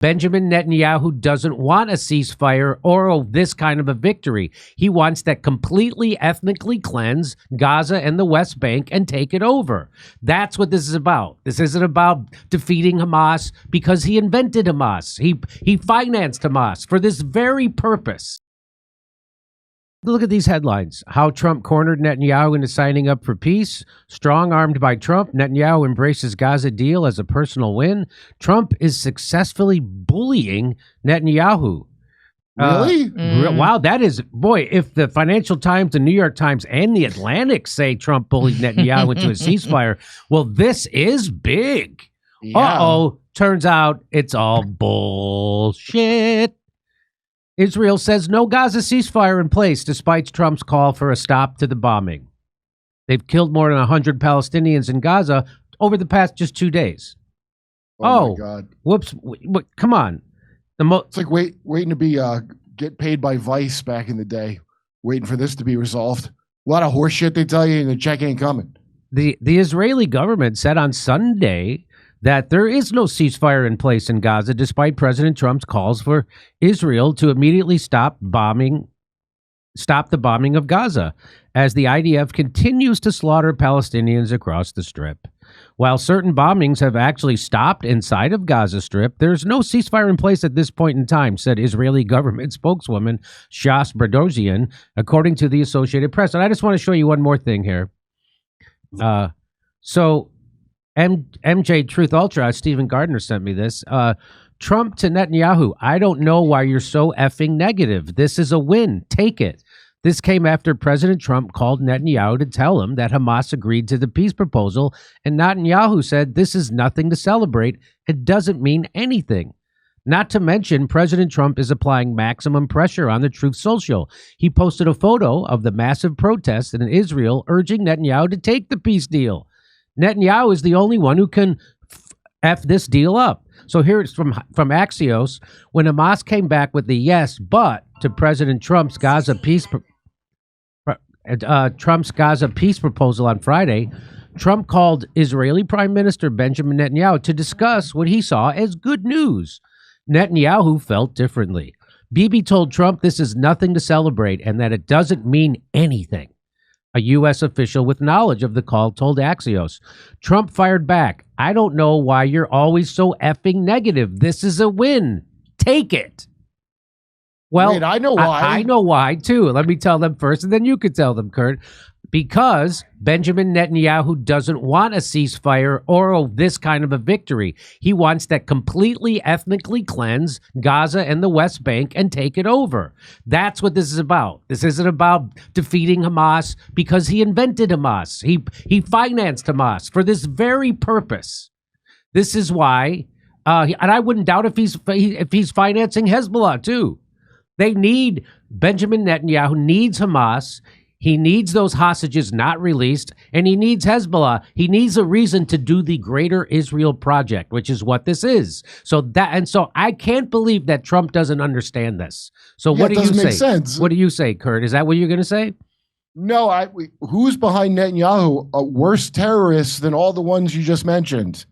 Benjamin Netanyahu doesn't want a ceasefire or this kind of a victory. He wants to completely ethnically cleanse Gaza and the West Bank and take it over. That's what this is about. This isn't about defeating Hamas because he invented Hamas. He financed Hamas for this very purpose. Look at these headlines. How Trump cornered Netanyahu into signing up for peace. Strong-armed by Trump, Netanyahu embraces Gaza deal as a personal win. Trump is successfully bullying Netanyahu. Really? Wow, that is, boy, if the Financial Times, the New York Times, and the Atlantic say Trump bullied Netanyahu into a ceasefire, well, this is big. Yeah. Uh-oh, turns out it's all bullshit. Israel says no Gaza ceasefire in place despite Trump's call for a stop to the bombing. They've killed more than 100 Palestinians in Gaza over the past just 2 days. Oh my God. Whoops. Come on. It's like waiting to be get paid by Vice back in the day, waiting for this to be resolved. A lot of horse shit they tell you and the check ain't coming. The Israeli government said on Sunday that there is no ceasefire in place in Gaza, despite President Trump's calls for Israel to immediately stop the bombing of Gaza, as the IDF continues to slaughter Palestinians across the Strip. While certain bombings have actually stopped inside of Gaza Strip, there's no ceasefire in place at this point in time, said Israeli government spokeswoman Shas Berdosian, according to the Associated Press. And I just want to show you one more thing here. MJ Truth Ultra, Stephen Gardner sent me this. Trump to Netanyahu, I don't know why you're so effing negative. This is a win. Take it. This came after President Trump called Netanyahu to tell him that Hamas agreed to the peace proposal, and Netanyahu said this is nothing to celebrate. It doesn't mean anything. Not to mention, President Trump is applying maximum pressure on the Truth Social. He posted a photo of the massive protests in Israel urging Netanyahu to take the peace deal. Netanyahu is the only one who can F this deal up. So here it's from Axios. When Hamas came back with the yes, but to President Trump's Gaza peace proposal on Friday, Trump called Israeli Prime Minister Benjamin Netanyahu to discuss what he saw as good news. Netanyahu felt differently. Bibi told Trump this is nothing to celebrate and that it doesn't mean anything. A U.S. official with knowledge of the call told Axios. Trump fired back. I don't know why you're always so effing negative. This is a win. Take it. Well, wait, I know why. I know why, too. Let me tell them first, and then you could tell them, Kurt. Because Benjamin Netanyahu doesn't want a ceasefire or this kind of a victory. He wants to completely ethnically cleanse Gaza and the West Bank and take it over. That's what this is about. This isn't about defeating Hamas because he invented Hamas. He financed Hamas for this very purpose. This is why, and I wouldn't doubt if he's financing Hezbollah too. They need, Benjamin Netanyahu needs Hamas. He needs those hostages not released, and he needs Hezbollah. He needs a reason to do the Greater Israel Project, which is what this is. So I can't believe that Trump doesn't understand this. So what do you say? Make sense. What do you say, Kurt? Is that what you're going to say? No, who's behind Netanyahu? A worse terrorist than all the ones you just mentioned.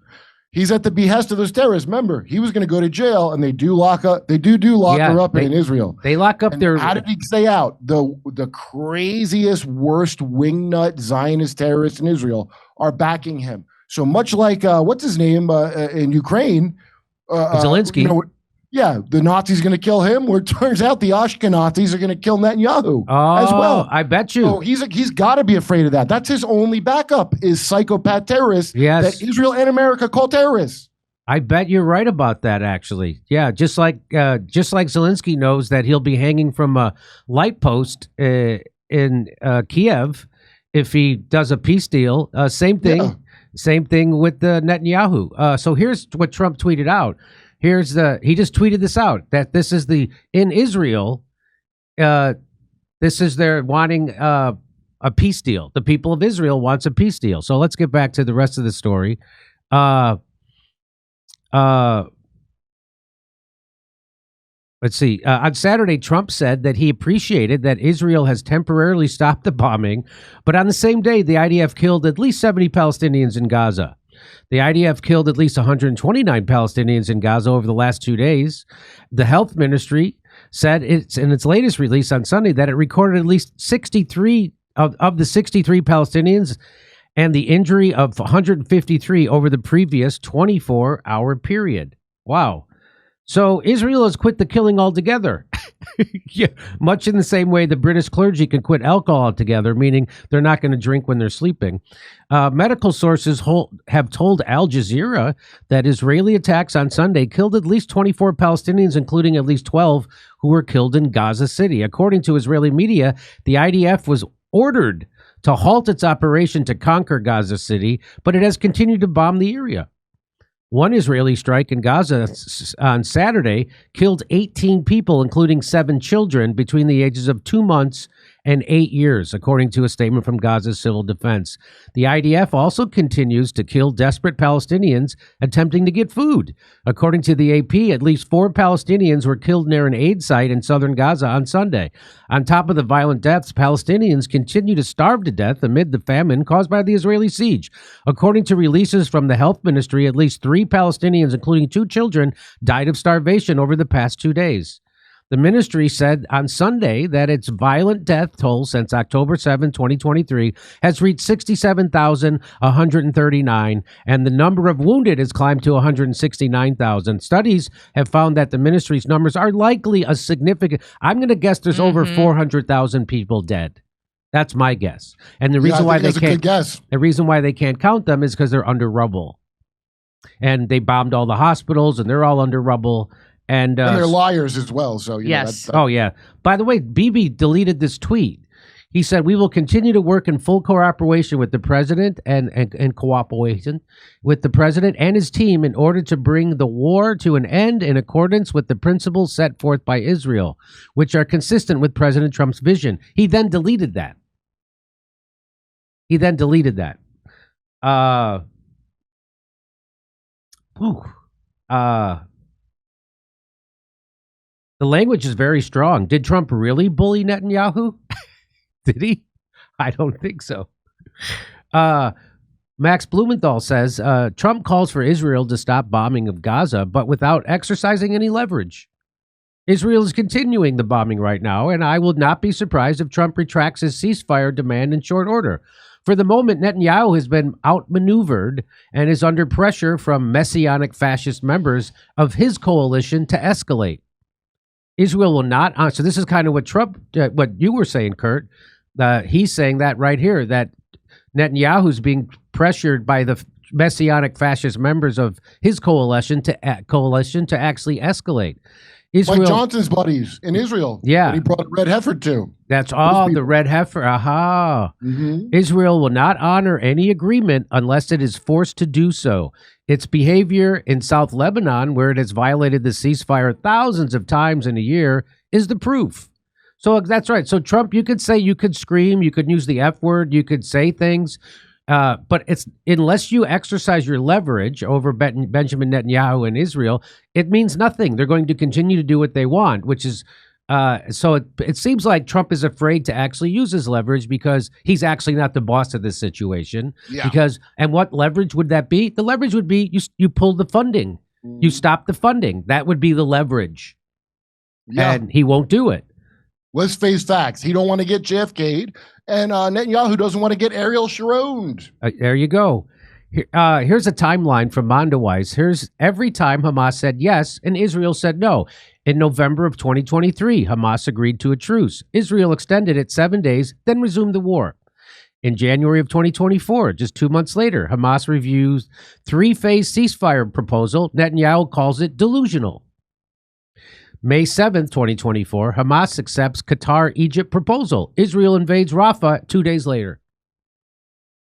He's at the behest of those terrorists. Remember, he was going to go to jail, and they do lock her up in Israel. They lock up their. How did he stay out? The craziest, worst wingnut Zionist terrorists in Israel are backing him. So much like what's his name in Ukraine, Zelensky. The Nazis going to kill him. Where it turns out the Ashkenazis are going to kill Netanyahu as well. I bet you. So he's got to be afraid of that. That's his only backup is psychopath terrorists that Israel and America call terrorists. I bet you're right about that, actually. Yeah, just like Zelensky knows that he'll be hanging from a light post in Kiev if he does a peace deal. Same thing. Yeah. Same thing with Netanyahu. So here's what Trump tweeted out. He just tweeted this out, that this is in Israel, this is they're wanting a peace deal. The people of Israel wants a peace deal. So let's get back to the rest of the story. Let's see. On Saturday, Trump said that he appreciated that Israel has temporarily stopped the bombing, but on the same day, the IDF killed at least 70 Palestinians in Gaza. The IDF killed at least 129 Palestinians in Gaza over the last 2 days. The health ministry said in its latest release on Sunday that it recorded at least 63 of the 63 Palestinians and the injury of 153 over the previous 24-hour period. Wow. So Israel has quit the killing altogether. Yeah, much in the same way the British clergy can quit alcohol altogether, meaning they're not going to drink when they're sleeping. Medical sources have told Al Jazeera that Israeli attacks on Sunday killed at least 24 Palestinians, including at least 12 who were killed in Gaza City. According to Israeli media, the IDF was ordered to halt its operation to conquer Gaza City, but it has continued to bomb the area. One Israeli strike in Gaza on Saturday killed 18 people, including 7 children between the ages of 2 months and 8 years, according to a statement from Gaza's civil defense. The IDF also continues to kill desperate Palestinians attempting to get food. According to the AP, at least 4 Palestinians were killed near an aid site in southern Gaza on Sunday. On top of the violent deaths, Palestinians continue to starve to death amid the famine caused by the Israeli siege. According to releases from the health ministry, at least 3 Palestinians, including 2 children, died of starvation over the past 2 days. The ministry said on Sunday that its violent death toll since October 7, 2023, has reached 67,139, and the number of wounded has climbed to 169,000. Studies have found that the ministry's numbers are likely a significant. I'm going to guess there's over 400,000 people dead. That's my guess. And the reason why they can't the reason why they can't count them is because they're under rubble, and they bombed all the hospitals, and they're all under rubble. And they're liars as well. So yes. Oh yeah. By the way, Bibi deleted this tweet. He said, "We will continue to work in full cooperation with the president and cooperation with the president and his team in order to bring the war to an end in accordance with the principles set forth by Israel, which are consistent with President Trump's vision." He then deleted that. The language is very strong. Did Trump really bully Netanyahu? Did he? I don't think so. Max Blumenthal says, Trump calls for Israel to stop bombing of Gaza, but without exercising any leverage. Israel is continuing the bombing right now, and I will not be surprised if Trump retracts his ceasefire demand in short order. For the moment, Netanyahu has been outmaneuvered and is under pressure from messianic fascist members of his coalition to escalate. Israel will not. So this is kind of what Trump, what you were saying, Kurt. He's saying that right here, that Netanyahu's being pressured by the messianic fascist members of his coalition to actually escalate. Israel, like Johnson's buddies in Israel. Yeah. That he brought a red heifer to. That's all, the red heifer. Aha. Israel will not honor any agreement unless it is forced to do so. Its behavior in South Lebanon, where it has violated the ceasefire thousands of times in a year, is the proof. So that's right. So Trump, you could say, you could scream, you could use the F word, you could say things, but it's unless you exercise your leverage over Benjamin Netanyahu and Israel, it means nothing. They're going to continue to do what they want, which is so it seems like Trump is afraid to actually use his leverage because he's actually not the boss of this situation. Yeah. And what leverage would that be? The leverage would be you pull the funding, you stop the funding. That would be the leverage. Yeah. And he won't do it. Let's face facts. He don't want to get JFK'd, and Netanyahu doesn't want to get Ariel Sharon'd. There you go. Here's a timeline from Mondoweiss. Here's every time Hamas said yes and Israel said no. In November of 2023, Hamas agreed to a truce. Israel extended it 7 days, then resumed the war. In January of 2024, just 2 months later, Hamas reviews 3-phase ceasefire proposal. Netanyahu calls it delusional. May 7th, 2024, Hamas accepts Qatar-Egypt proposal. Israel invades Rafah 2 days later.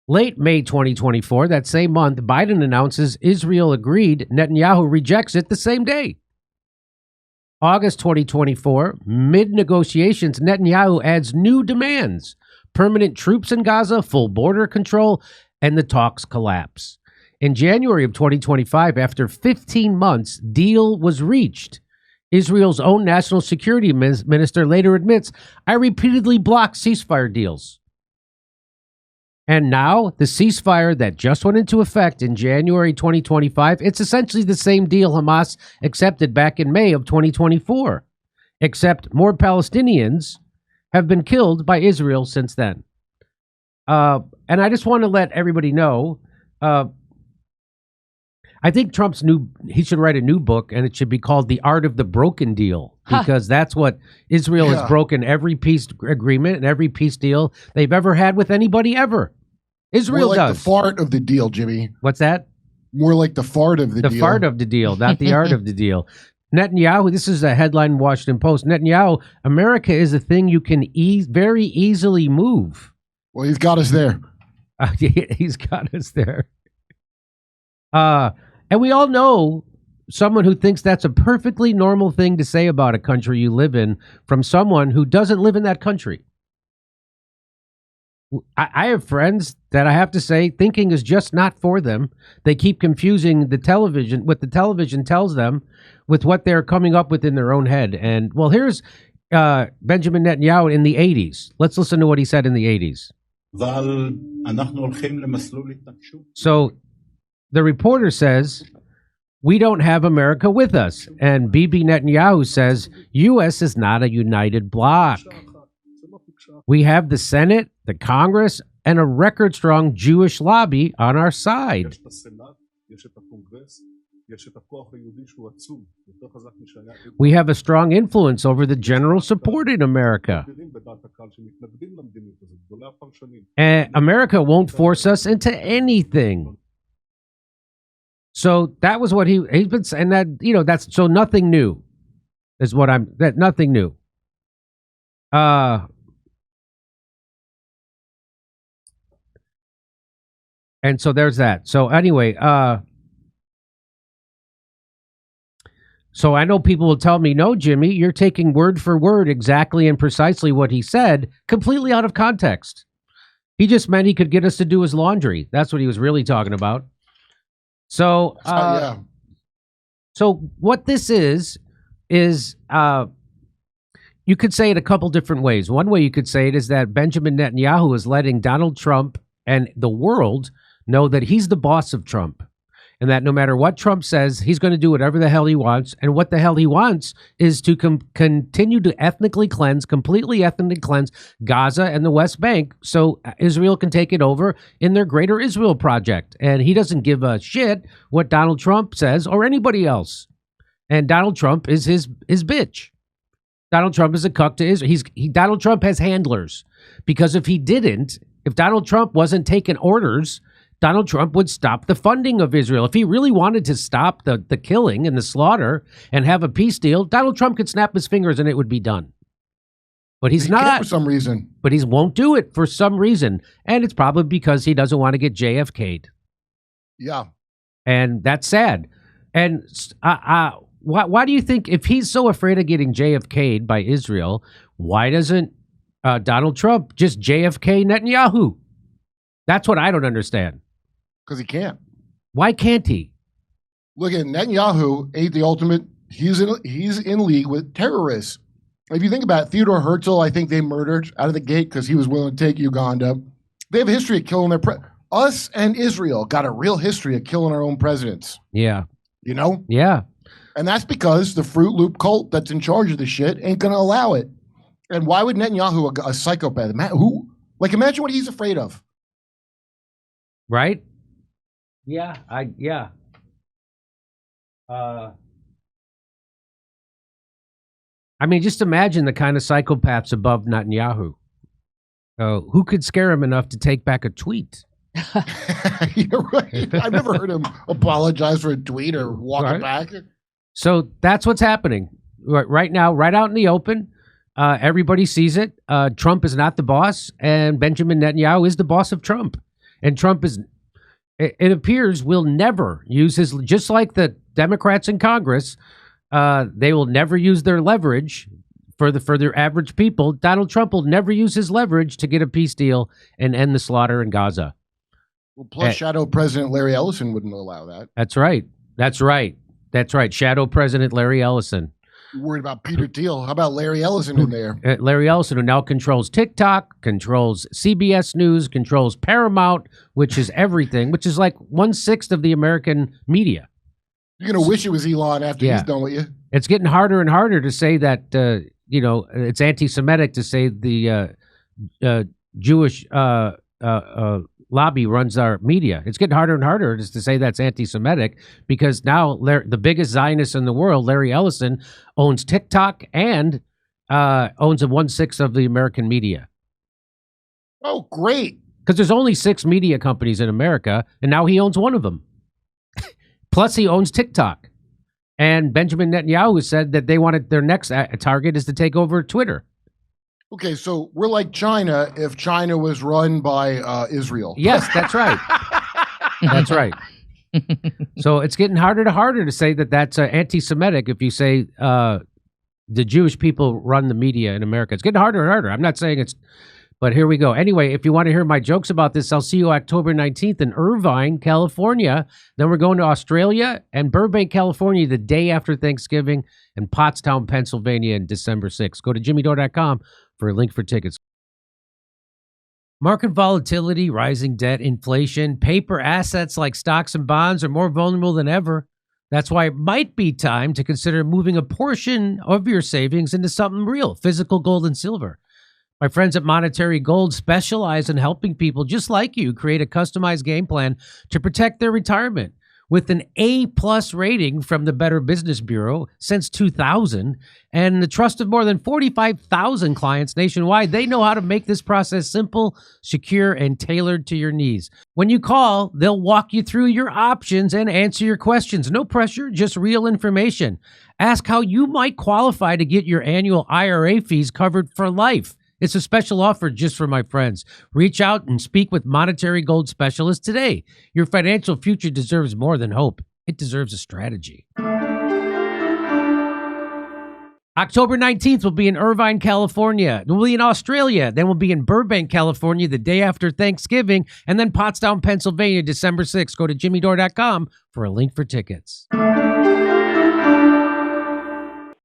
Late May 2024, that same month, Biden announces Israel agreed. Netanyahu rejects it the same day. August 2024, mid-negotiations, Netanyahu adds new demands. Permanent troops in Gaza, full border control, and the talks collapse. In January of 2025, after 15 months, deal was reached. Israel's own national security minister later admits, I repeatedly blocked ceasefire deals. And now the ceasefire that just went into effect in January 2025, it's essentially the same deal Hamas accepted back in May of 2024, except more Palestinians have been killed by Israel since then. And I just want to let everybody know, I think he should write a new book, and it should be called The Art of the Broken Deal, because that's what Israel has broken every peace agreement and every peace deal they've ever had with anybody ever. Israel More like does. the fart of the deal, Jimmy. What's that? More like the fart of the deal. The fart of the deal, not the art of the deal. Netanyahu, this is a headline in Washington Post. Netanyahu, America is a thing you can very easily move. Well, he's got us there. He's got us there. And we all know someone who thinks that's a perfectly normal thing to say about a country you live in from someone who doesn't live in that country. I have friends that I have to say thinking is just not for them. They keep confusing the television, what the television tells them, with what they're coming up with in their own head. And well, here's Benjamin Netanyahu in the 80s. Let's listen to what he said in the 80s. So the reporter says, we don't have America with us. And Bibi Netanyahu says, U.S. is not a united bloc. We have the Senate, the Congress, and a record-strong Jewish lobby on our side. We have a strong influence over the general support in America. And America won't force us into anything. So that was what he's been saying. That, you know, that's so nothing new is what nothing new. And so there's that. So anyway, so I know people will tell me, no, Jimmy, you're taking word for word exactly and precisely what he said, completely out of context. He just meant he could get us to do his laundry. That's what he was really talking about. So, so what this is you could say it a couple different ways. One way you could say it is that Benjamin Netanyahu is letting Donald Trump and the world know that he's the boss of Trump, and that no matter what Trump says, he's going to do whatever the hell he wants. And what the hell he wants is to continue to completely ethnically cleanse Gaza and the West Bank so Israel can take it over in their Greater Israel Project. And he doesn't give a shit what Donald Trump says or anybody else. And Donald Trump is his bitch. Donald Trump is a cuck to Israel. Donald Trump has handlers, because if Donald Trump wasn't taking orders, Donald Trump would stop the funding of Israel. If he really wanted to stop the killing and the slaughter and have a peace deal, Donald Trump could snap his fingers and it would be done. But he's not. For some reason. But he won't do it for some reason. And it's probably because he doesn't want to get JFK'd. Yeah. And that's sad. And why do you think, if he's so afraid of getting JFK'd by Israel, why doesn't Donald Trump just JFK Netanyahu? That's what I don't understand. Because he can't. Why can't he? Look at Netanyahu, ain't the ultimate. He's in league with terrorists. If you think about it, Theodore Herzl, I think they murdered out of the gate because he was willing to take Uganda. They have a history of killing us and Israel got a real history of killing our own presidents. Yeah. You know? Yeah. And that's because the Fruit Loop cult that's in charge of this shit ain't going to allow it. And why would Netanyahu, a psychopath, imagine what he's afraid of. Right? Yeah. I mean, just imagine the kind of psychopaths above Netanyahu. Who could scare him enough to take back a tweet? You're right. I've never heard him apologize for a tweet or walk it back. So that's what's happening right now, right out in the open. Everybody sees it. Trump is not the boss, and Benjamin Netanyahu is the boss of Trump. And Trump is, it appears, will never use his, just like the Democrats in Congress, they will never use their leverage for their average people. Donald Trump will never use his leverage to get a peace deal and end the slaughter in Gaza. Well, plus Shadow President Larry Ellison wouldn't allow that. That's right. Shadow President Larry Ellison. You're worried about Peter Thiel. How about Larry Ellison in there? Larry Ellison, who now controls TikTok, controls CBS News, controls Paramount, which is everything, which is like 1/6 of the American media. You're going to wish it was Elon after he's done with you. It's getting harder and harder to say that, it's anti-Semitic to say the Jewish lobby runs our media. It's getting harder and harder just to say that's anti-Semitic because now the biggest Zionist in the world, Larry Ellison, owns TikTok and owns 1/6 of the American media. Oh, great. Because there's only 6 media companies in America, and now he owns one of them. Plus, he owns TikTok. And Benjamin Netanyahu said that they wanted their next target is to take over Twitter. Okay, so we're like China if China was run by Israel. Yes, that's right. That's right. So it's getting harder to say that that's anti-Semitic if you say the Jewish people run the media in America. It's getting harder and harder. I'm not saying it's... But here we go. Anyway, if you want to hear my jokes about this, I'll see you October 19th in Irvine, California. Then we're going to Australia and Burbank, California the day after Thanksgiving, and Pottstown, Pennsylvania on December 6th. Go to jimmydore.com for a link for tickets. Market volatility, rising debt, inflation, paper assets like stocks and bonds are more vulnerable than ever. That's why it might be time to consider moving a portion of your savings into something real, physical gold and silver. My friends at Monetary Gold specialize in helping people just like you create a customized game plan to protect their retirement. With an A+ rating from the Better Business Bureau since 2000 and the trust of more than 45,000 clients nationwide, they know how to make this process simple, secure, and tailored to your needs. When you call, they'll walk you through your options and answer your questions. No pressure, just real information. Ask how you might qualify to get your annual IRA fees covered for life. It's a special offer just for my friends. Reach out and speak with Monetary Gold Specialist today. Your financial future deserves more than hope. It deserves a strategy. October 19th will be in Irvine, California. We'll be in Australia. Then we'll be in Burbank, California the day after Thanksgiving. And then Pottstown, Pennsylvania, December 6th. Go to jimmydore.com for a link for tickets.